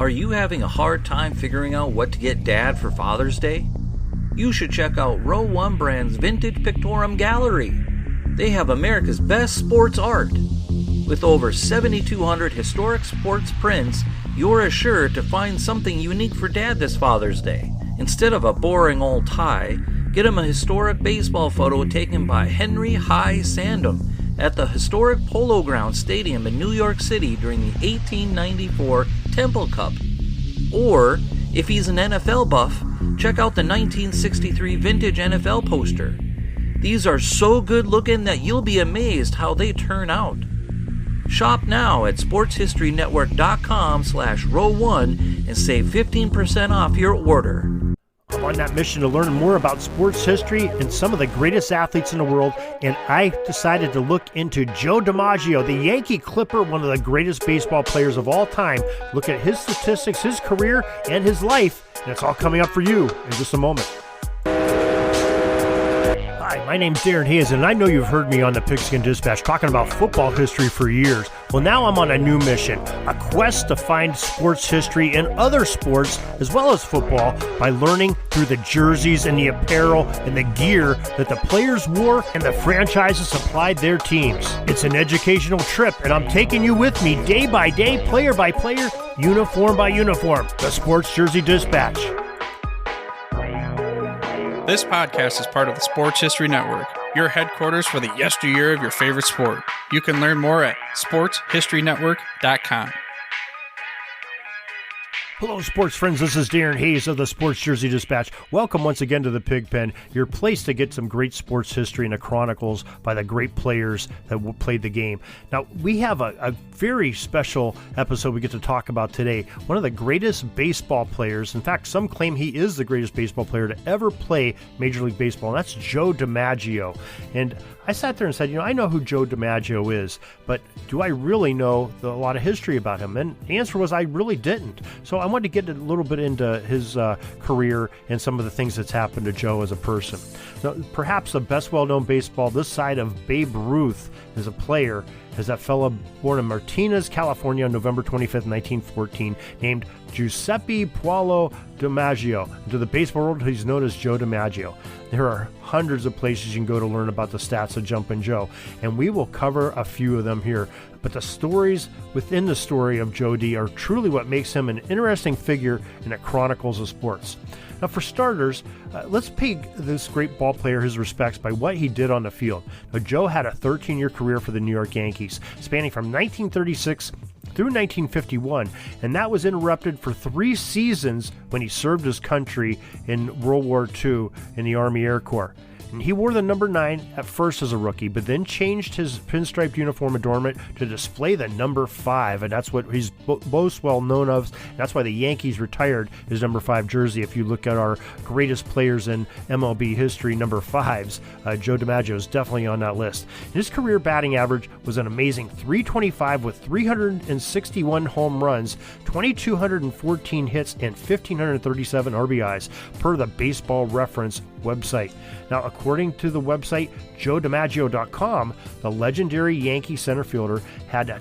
Are you having a hard time figuring out what to get Dad for Father's Day? You should check out Row 1 Brand's Vintage Pictorum Gallery. They have America's best sports art. With over 7,200 historic sports prints, you're assured to find something unique for Dad this Father's Day. Instead of a boring old tie, get him a historic baseball photo taken by Henry High Sandham at the historic Polo Grounds Stadium in New York City during the 1894 Temple Cup. Or, if he's an NFL buff, check out the 1963 vintage NFL poster. These are so good looking that you'll be amazed how they turn out. Shop now at sportshistorynetwork.com/row1 and save 15% off your order. I'm on that mission to learn more about sports history and some of the greatest athletes in the world, and I decided to look into Joe DiMaggio, the Yankee Clipper, one of the greatest baseball players of all time. Look at his statistics, his career, and his life, and it's all coming up for you in just a moment. Hi, my name's Darren Hayes, and I know you've heard me on the Pigskin Dispatch talking about football history for years. Well, now I'm on a new mission, a quest to find sports history in other sports as well as football by learning through the jerseys and the apparel and the gear that the players wore and the franchises supplied their teams. It's an educational trip, and I'm taking you with me day by day, player by player, uniform by uniform. The Sports Jersey Dispatch. This podcast is part of the Sports History Network, your headquarters for the yesteryear of your favorite sport. You can learn more at sportshistorynetwork.com. Hello, sports friends. This is Darren Hayes of the Sports Jersey Dispatch. Welcome once again to the Pigpen, your place to get some great sports history and the chronicles by the great players that played the game. Now, we have a very special episode we get to talk about today. One of the greatest baseball players. In fact, some claim he is the greatest baseball player to ever play Major League Baseball, and that's Joe DiMaggio. And I sat there and said, I know who Joe DiMaggio is, but do I really know a lot of history about him? And the answer was I really didn't. So I wanted to get a little bit into his career and some of the things that's happened to Joe as a person. Now, perhaps the best well-known baseball this side of Babe Ruth as a player is that fella born in Martinez, California on November 25th, 1914, named Giuseppe Paolo DiMaggio. To the baseball world, he's known as Joe DiMaggio. There are hundreds of places you can go to learn about the stats of Jumpin Joe, and we will cover a few of them here. But the stories within the story of Joe D are truly what makes him an interesting figure in the chronicles of sports. Now, for starters, let's pay this great ball player his respects by what he did on the field. Now, Joe had a 13-year career for the New York Yankees, spanning from 1936 through 1951, and that was interrupted for 3 seasons when he served his country in World War II in the Army Air Corps. And he wore the number 9 at first as a rookie, but then changed his pinstriped uniform adornment to display the number 5, and that's what he's most well known of. And that's why the Yankees retired his number 5 jersey. If you look at our greatest players in MLB history, number 5s, Joe DiMaggio is definitely on that list. And his career batting average was an amazing .325 with 361 home runs, 2,214 hits, and 1,537 RBIs per the Baseball Reference website. Now, according to the website JoeDiMaggio.com, the legendary Yankee center fielder had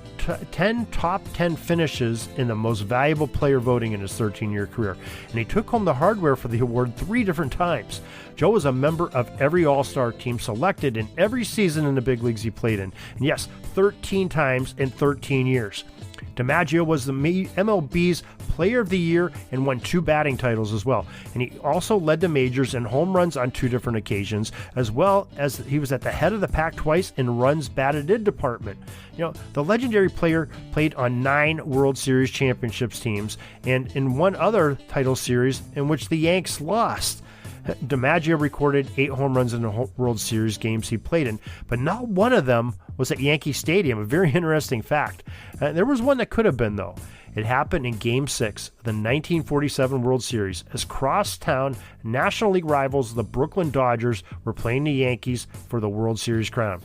10 top 10 finishes in the most valuable player voting in his 13-year career, and he took home the hardware for the award 3 different times. Joe was a member of every All-Star team selected in every season in the big leagues he played in, and yes, 13 times in 13 years. DiMaggio was the MLB's Player of the Year and won 2 batting titles as well. And he also led the majors in home runs on 2 different occasions, as well as he was at the head of the pack twice in runs batted in department. The legendary player played on 9 World Series championships teams and in one other title series in which the Yanks lost. DiMaggio recorded 8 home runs in the World Series games he played in, but not one of them was at Yankee Stadium, a very interesting fact. There was one that could have been, though. It happened in Game 6 of the 1947 World Series as crosstown National League rivals the Brooklyn Dodgers were playing the Yankees for the World Series crown.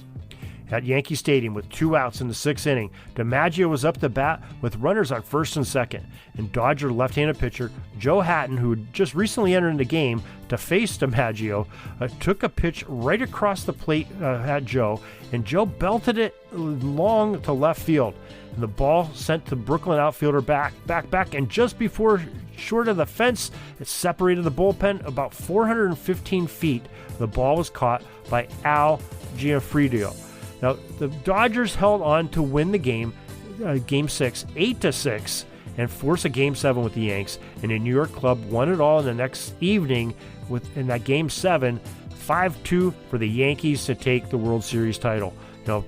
at Yankee Stadium with 2 outs in the 6th inning. DiMaggio was up to bat with runners on first and second, and Dodger left-handed pitcher Joe Hatton, who had just recently entered the game to face DiMaggio, took a pitch right across the plate at Joe, and Joe belted it long to left field. And the ball sent the Brooklyn outfielder back, and just before short of the fence, it separated the bullpen about 415 feet. The ball was caught by Al Gianfridio. Now, the Dodgers held on to win the game, Game 6, 8-6, and force a Game 7 with the Yanks. And the New York club won it all in the next evening in that Game 7, 5-2 for the Yankees to take the World Series title.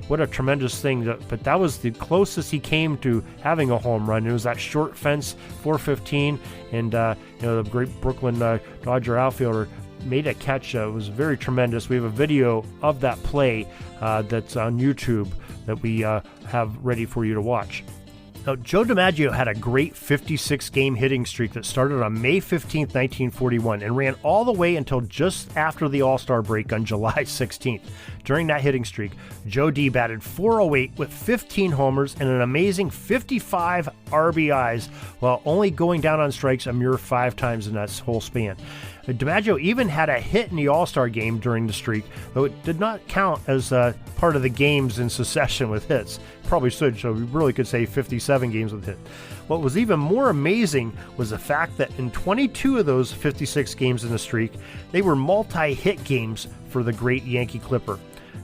What a tremendous thing. But that was the closest he came to having a home run. It was that short fence, 415, and the great Brooklyn Dodger outfielder made a catch. It was very tremendous. We have a video of that play that's on YouTube that we have ready for you to watch. Now, Joe DiMaggio had a great 56-game hitting streak that started on May 15, 1941, and ran all the way until just after the All-Star break on July 16th. During that hitting streak, Joe D batted .408 with 15 homers and an amazing 55 RBIs, while only going down on strikes a mere 5 times in that whole span. DiMaggio even had a hit in the All-Star game during the streak, though it did not count as part of the games in succession with hits. Probably should, so we really could say 57 games with hits. What was even more amazing was the fact that in 22 of those 56 games in the streak, they were multi-hit games for the great Yankee Clipper.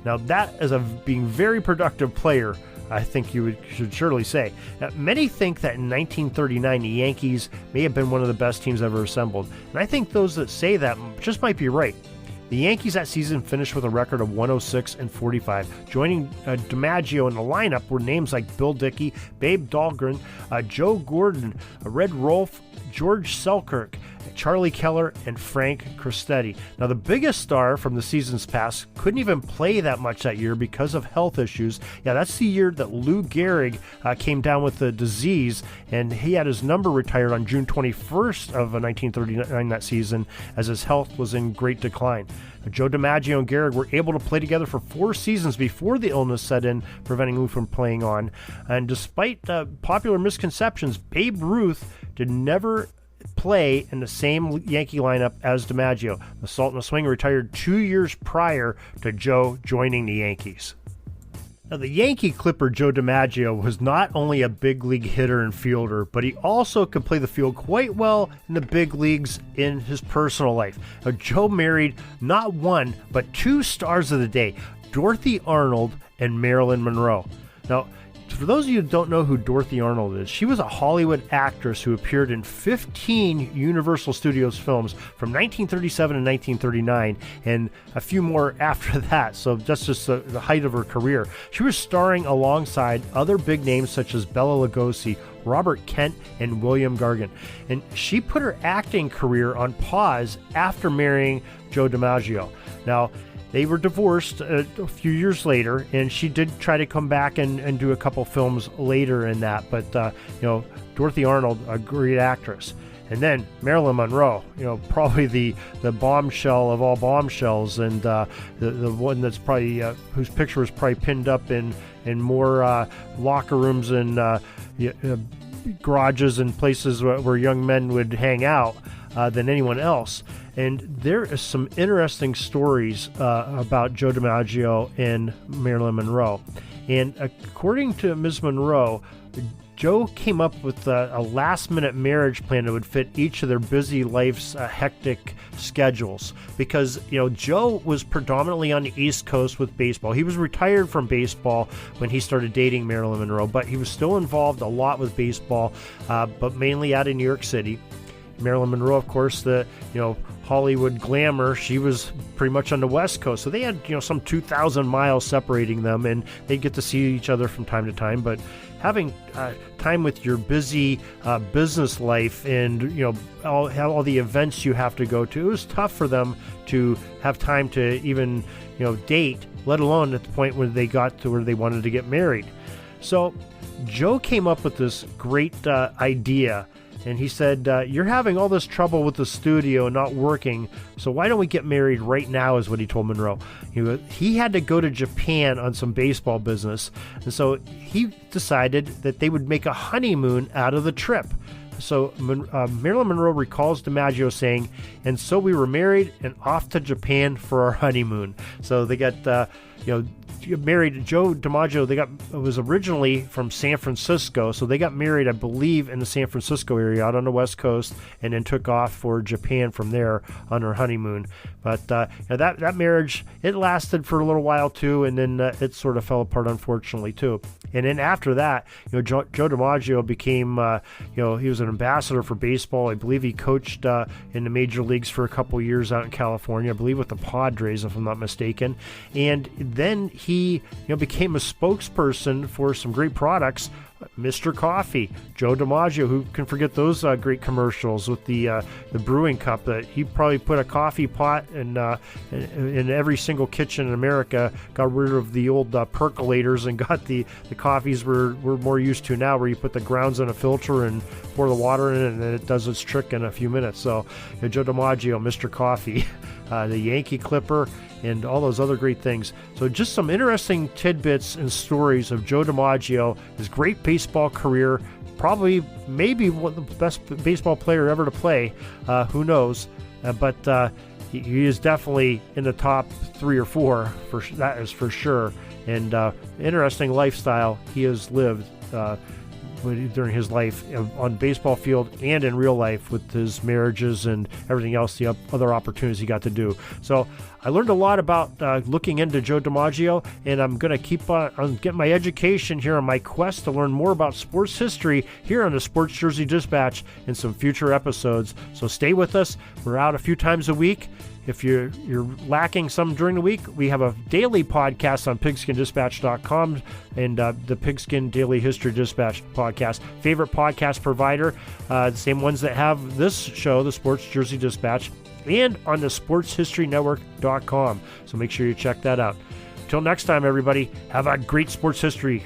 Now that, as a being very productive player, I think you should surely say. Now, many think that in 1939 the Yankees may have been one of the best teams ever assembled, and I think those that say that just might be right. The Yankees that season finished with a record of 106-45. Joining DiMaggio in the lineup were names like Bill Dickey, Babe Dahlgren, Joe Gordon, Red Rolfe, George Selkirk, Charlie Keller, and Frank Crostetti. Now, the biggest star from the seasons past couldn't even play that much that year because of health issues. Yeah, that's the year that Lou Gehrig came down with the disease, and he had his number retired on June 21st of 1939 that season, as his health was in great decline. Joe DiMaggio and Gehrig were able to play together for 4 seasons before the illness set in, preventing Lou from playing on. And despite popular misconceptions, Babe Ruth did never play in the same Yankee lineup as DiMaggio. The Salt and the Swing retired 2 years prior to Joe joining the Yankees. Now, the Yankee Clipper Joe DiMaggio was not only a big league hitter and fielder, but he also could play the field quite well in the big leagues in his personal life. Now, Joe married not one, but 2 stars of the day, Dorothy Arnold and Marilyn Monroe. Now, for those of you who don't know who Dorothy Arnold is, she was a Hollywood actress who appeared in 15 Universal Studios films from 1937 to 1939, and a few more after that, so that's just the height of her career. She was starring alongside other big names such as Bela Lugosi, Robert Kent, and William Gargan. And she put her acting career on pause after marrying Joe DiMaggio. Now, they were divorced a few years later, and she did try to come back and do a couple films later in that. But, Dorothy Arnold, a great actress. And then Marilyn Monroe, probably the bombshell of all bombshells, and the one that's probably, whose picture was probably pinned up in more locker rooms and garages and places where young men would hang out than anyone else. And there is some interesting stories about Joe DiMaggio and Marilyn Monroe. And according to Ms. Monroe, Joe came up with a last-minute marriage plan that would fit each of their busy life's hectic schedules. Because, Joe was predominantly on the East Coast with baseball. He was retired from baseball when he started dating Marilyn Monroe, but he was still involved a lot with baseball, but mainly out in New York City. Marilyn Monroe, of course, the Hollywood glamour, she was pretty much on the West Coast. So they had some 2,000 miles separating them, and they'd get to see each other from time to time. But having time with your busy business life and all the events you have to go to, it was tough for them to have time to even date, let alone at the point where they got to where they wanted to get married. So Joe came up with this great idea. And he said, you're having all this trouble with the studio not working, so why don't we get married right now, is what he told Monroe. He had to go to Japan on some baseball business, and so he decided that they would make a honeymoon out of the trip. So Marilyn Monroe recalls DiMaggio saying, and so we were married and off to Japan for our honeymoon. So they got, married. Joe DiMaggio, was originally from San Francisco, so they got married, I believe, in the San Francisco area out on the West Coast, and then took off for Japan from there on their honeymoon. But that marriage, it lasted for a little while too, and then it sort of fell apart, unfortunately, too. And then after that, Joe DiMaggio became, he was an ambassador for baseball. I believe he coached in the major leagues for a couple years out in California, I believe with the Padres, if I'm not mistaken. And then he, became a spokesperson for some great products, Mr. Coffee, Joe DiMaggio, who can forget those great commercials with the brewing cup that he probably put a coffee pot in every single kitchen in America, got rid of the old percolators and got the coffees we're more used to now, where you put the grounds in a filter and pour the water in it, and then it does its trick in a few minutes. So Joe DiMaggio, Mr. Coffee, the Yankee Clipper, and all those other great things. So just some interesting tidbits and stories of Joe DiMaggio, his great baseball career, maybe one of the best baseball player ever to play. Who knows? But he is definitely in the top 3 or 4, that is for sure. And interesting lifestyle he has lived during his life on baseball field and in real life with his marriages and everything else, the other opportunities he got to do. So I learned a lot about looking into Joe DiMaggio, and I'm going to keep on getting my education here on my quest to learn more about sports history here on the Sports Jersey Dispatch in some future episodes. So stay with us. We're out a few times a week. If you're lacking some during the week, we have a daily podcast on pigskindispatch.com and the Pigskin Daily History Dispatch podcast. Favorite podcast provider, the same ones that have this show, the Sports Jersey Dispatch, and on the sportshistorynetwork.com. So make sure you check that out. Till next time, everybody, have a great sports history.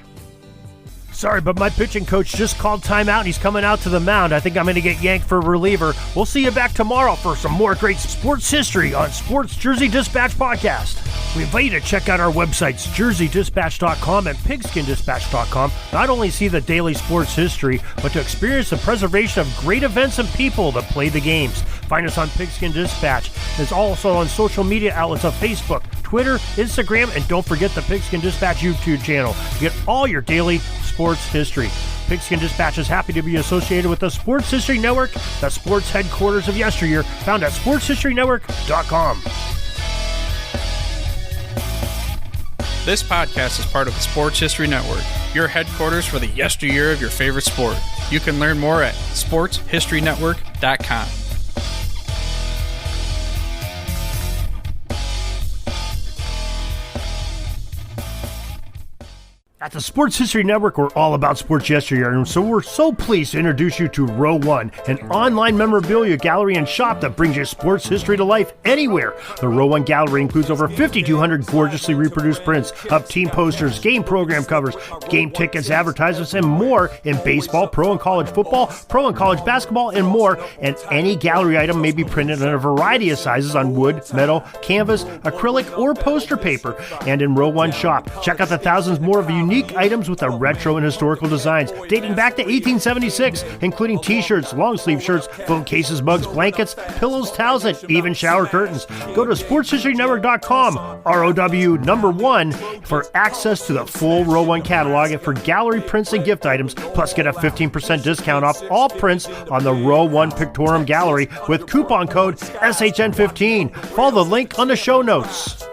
Sorry, but my pitching coach just called timeout and he's coming out to the mound. I think I'm going to get yanked for a reliever. We'll see you back tomorrow for some more great sports history on Sports Jersey Dispatch Podcast. We invite you to check out our websites, jerseydispatch.com and pigskindispatch.com. Not only see the daily sports history, but to experience the preservation of great events and people that play the games. Find us on Pigskin Dispatch. It's also on social media outlets of Facebook, Twitter, Instagram, and don't forget the Pigskin Dispatch YouTube channel to get all your daily sports history. Pigskin Dispatch is happy to be associated with the Sports History Network, the sports headquarters of yesteryear, found at sportshistorynetwork.com. This podcast is part of the Sports History Network, your headquarters for the yesteryear of your favorite sport. You can learn more at sportshistorynetwork.com. At the Sports History Network, we're all about sports yesteryear, and so we're so pleased to introduce you to Row One, an online memorabilia gallery and shop that brings your sports history to life anywhere. The Row One gallery includes over 5,200 gorgeously reproduced prints of team posters, game program covers, game tickets, advertisements, and more in baseball, pro and college football, pro and college basketball, and more. And any gallery item may be printed in a variety of sizes on wood, metal, canvas, acrylic, or poster paper. And in Row One shop, check out the thousands more of unique items with the retro and historical designs dating back to 1876, including t-shirts, long sleeve shirts, phone cases, mugs, blankets, pillows, towels, and even shower curtains. Go to sportshistorynetwork.com, ROW1, for access to the full Row One catalog and for gallery prints and gift items, plus get a 15% discount off all prints on the Row One Pictorium Gallery with coupon code SHN15. Follow the link on the show notes.